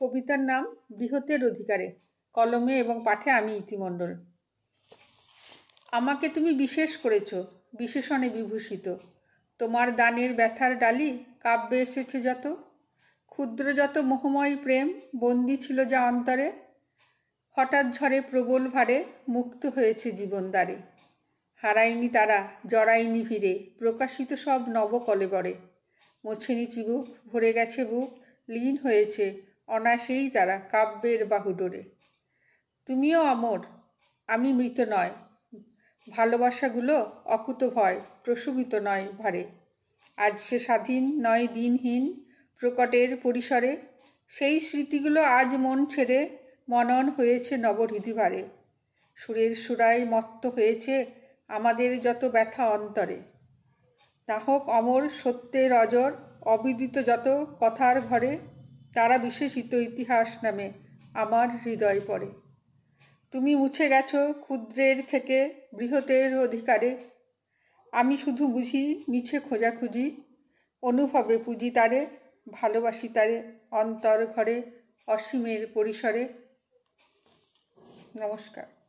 কবিতার নাম বৃহতের অধিকারে। কলমে এবং পাঠে আমি ইতিমণ্ডল। আমাকে তুমি বিশেষ করেছ, বিশেষণে বিভূষিত। তোমার দানের ব্যথার ডালি কাব্যে এসেছে যত। ক্ষুদ্র যত মোহময় প্রেম বন্দি ছিল যা অন্তরে, হঠাৎ ঝড়ে প্রবল ভারে মুক্ত হয়েছে জীবন দ্বারে। হারায়নি তারা, জড়ায়নি ভিড়ে, প্রকাশিত সব নবকলেবরে। মোছেনি চিবুক, ভরে গেছে বুক, লীন হয়েছে অনাসেই তারা কাব্যের বাহুডোরে। তুমিও অমর, আমি মৃত নয়। ভালোবাসাগুলো অকুত ভয়, প্রশমিত নয় ভারে। আজ সে স্বাধীন নয় দিনহীন, প্রকটের পরিসরে। সেই স্মৃতিগুলো আজ মন ছেড়ে মনন হয়েছে নবহৃদি ভারে। সুরের সুরায় মত্ত হয়েছে আমাদের যত ব্যথা অন্তরে। নাহক অমর সত্যের অজর, অবিদিত যত কথার ঘরে, তারা বিশেষিত ইতিহাস নামে আমার হৃদয় পড়ে। তুমি মুছে গেছো ক্ষুদ্রের থেকে বৃহতের অধিকারে। আমি শুধু বুঝি মিছে খোঁজাখুঁজি, অনুভবে পুঁজি তারে, ভালোবাসি তারে অন্তর ঘরে, অসীমের পরিসরে। নমস্কার।